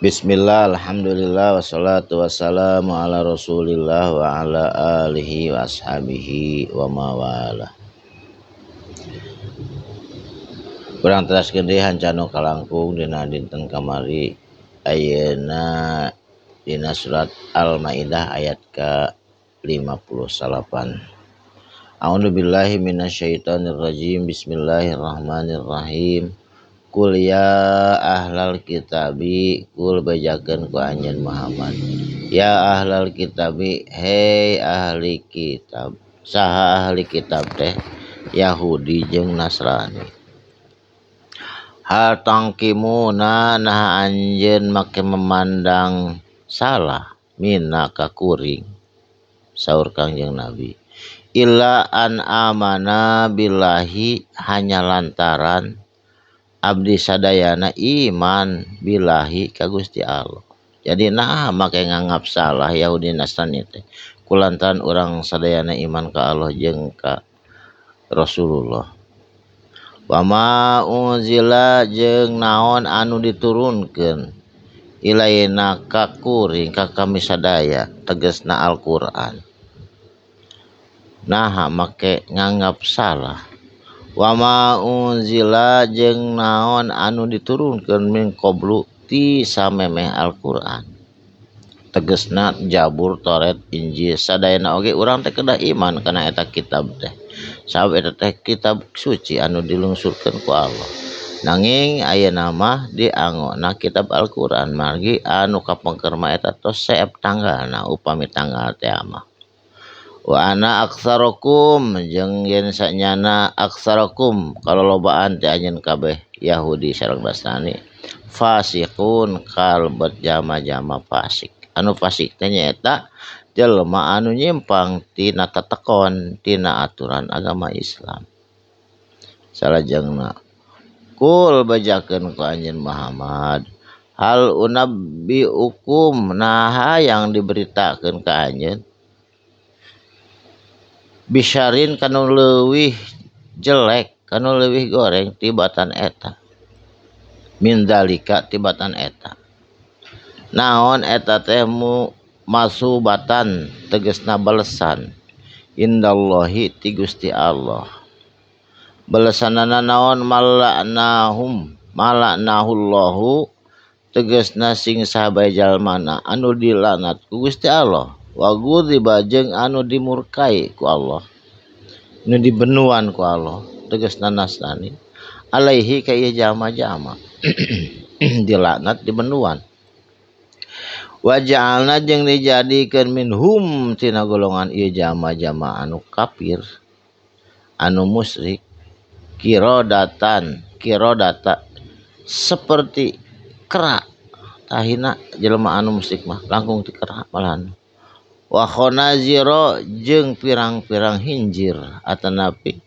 Bismillah, alhamdulillah, wassalatu wassalamu ala rasulillah wa ala alihi wa ashabihi wa mawala. Kurang teraskeun deui hancanu kalangkung dina dinten kamari ayeuna dina surat Al-Maidah ayat ke 58. A'udzubillahi minasyaitonir rajim. Bismillahirrahmanirrahim. Kul ya ahlal kitabi, kul bajakeun ku anjeun Muhammad. Ya ahlal kitabi, hei ahli kitab. Saha ahli kitab teh? Yahudi jeung Nasrani. Hal tangkimuna nah anjeun make memandang salah mina ka kuring. Saur Kangjeng Nabi. Illa an amana billahi, hanya lantaran abdi sadayana iman billahi ka Gusti Allah. Jadi make nganggap salah Yahudi Nasrani teh kulantaran urang sadayana iman ka Allah jeung ka Rasulullah. Wa ma unzila jeung naon anu diturunkeun ilaina ka kuring ka kami sadaya, tegasna Al-Qur'an. Nah make nganggap salah. Wa ma unzila jeung naon anu diturunkeun min qablu ti samemeh Al-Qur'an. Tegasna Jabur, Toret, Injil sadayana oge urang teh kedah iman kana eta kitab teh. Sabab eta teh kitab suci anu dilungsurkeun ku Allah. Nanging ayeuna mah dianggona kitab Al-Qur'an margi anu kapengker mah eta tos saep tanggalna upami tanggal teh mah. Wa ana aksarokum jeung yen sanyana aksarokum kalolobaan teh anjeun kabeh Yahudi sareng Nasrani fasiqun kal berjama-jama fasik. Anu fasik teh nyaeta jelema anu nyimpang tina tatekon tina aturan agama Islam. Salajengna kul bajakeun ku anjeun Muhammad, hal unabbiukum naha yang diberitakeun ka anjeun bisyarin kanu leuwih jelek, kanu leuwih goreng tibatan eta. Min dalika tibatan eta. Naon eta teh masubatan tegasna balesan. Indallahi ti Gusti Allah. Balesanana naon mala'nahullahu tegasna sing sahabat jalmana anu dilanat ku Gusti Allah. Wa ghadiba jeung anu dimurkai ku Allah, nu dibenuan ku Allah, tegasna Nasrani alaihi ka ieu jama-jama dilaknat dibenuan. Wa ja'alna jeung dijadikeun minhum tina golongan ieu jama-jama anu kafir anu musyrik kirodata seperti kera tahina jelema anu musyrik mah langkung ti kera malahan. Wa khonaziro jeung pirang-pirang hinjir atanapi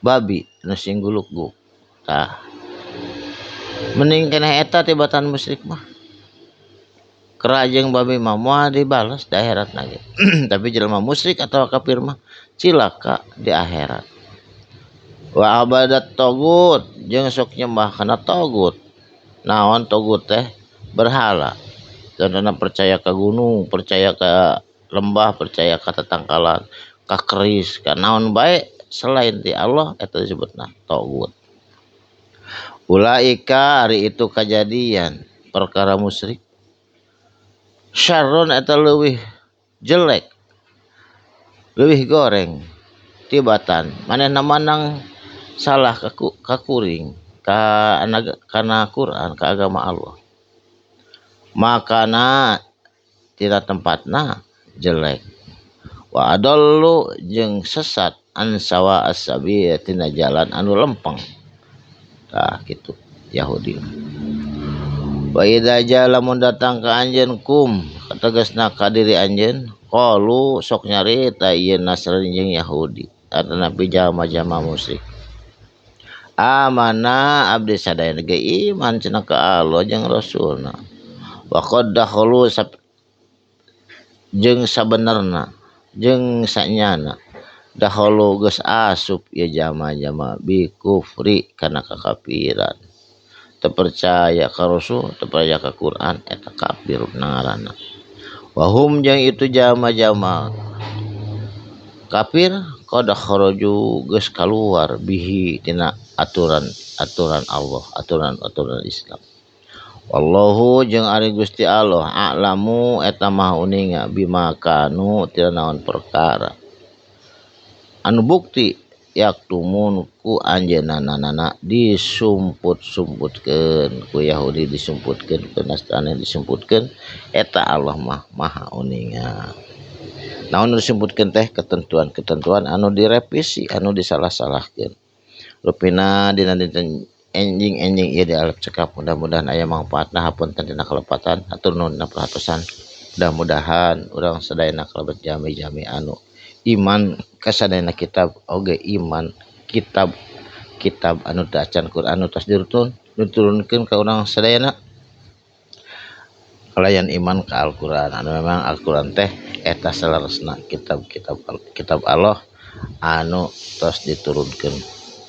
babi nu sing guluk-guluk. Tah. Mending keneh eta tibatan musyrik mah. Kera jeung babi mah moal dibales di akhirat ge. Tapi jelema musyrik atau kafir mah cilaka di akhirat. Wa abadat togut jeung sok nyembah kana togut. Naon togut teh? Berhala. Contohna percaya ke gunung, percaya ke lembah, percaya ke tatangkalan, ke keris, ke naon bae selain ti Allah eta disebutna tagut. Ulaika ari itu kejadian perkara musyrik. Syarrun eta leuwih jelek, leuwih goreng tibatan. Manehna manang salah ka kuring, kana Quran, ka agama Allah. Makana tina tempatna jelek. Wa adallu jeung sesat an sawa as-sabil tina jalan anu lempeng. Tah kitu Yahudi. Wa idza jalamun datang ka anjeun kum tegasna ka diri anjeun qalu sok nyarita ieu Nasrani jeung Yahudi atanapi jama-jama musyrik. Amana abdi sadayana ge iman cenah ka Allah jeung Rasulna. Wa qad dakhalu jeung sabenerna jeung sanyana dakhalu geus asup ieu jama-jama bi kufri kana kakafiran. terpercaya ka Rasul, terpercaya ka Quran, eta kafir ngaranna. Wahum jeung itu jama-jama kafir qad kharaju geus kaluar bihi tina aturan Allah, aturan Islam. Wallahu jeung ari Gusti Allah a'lamu eta mah uninga bima kanu tina naon perkara anu bukti yaktumun ku anjeunna disumput-sumputkeun ku Yahudi, disumputkeun ku Nasrani, disumputkeun eta Allah mah maha uninga. Naon disumputkeun teh ketentuan-ketentuan anu direvisi, anu disalah-salahkeun. Rupina dina dinten enjing ieu di alat cekap, mudah-mudahan aya mangpaatna hapunten dina kalepatan, hatur nuhun dina perhatosan. Mudah-mudahan urang sadayana kalebet jami-jami anu iman kasadayana kitab oge iman kitab anu teu acan Quran anu tos diturunkeun ka urang sadayana kalayan iman ka Al-Qur'an anu memang Al-Qur'an teh eta salaresna kitab Allah anu tos diturunkeun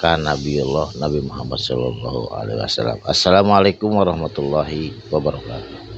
ka Nabiullah Nabi Muhammad sallallahu alaihi wasallam. Assalamualaikum warahmatullahi wabarakatuh.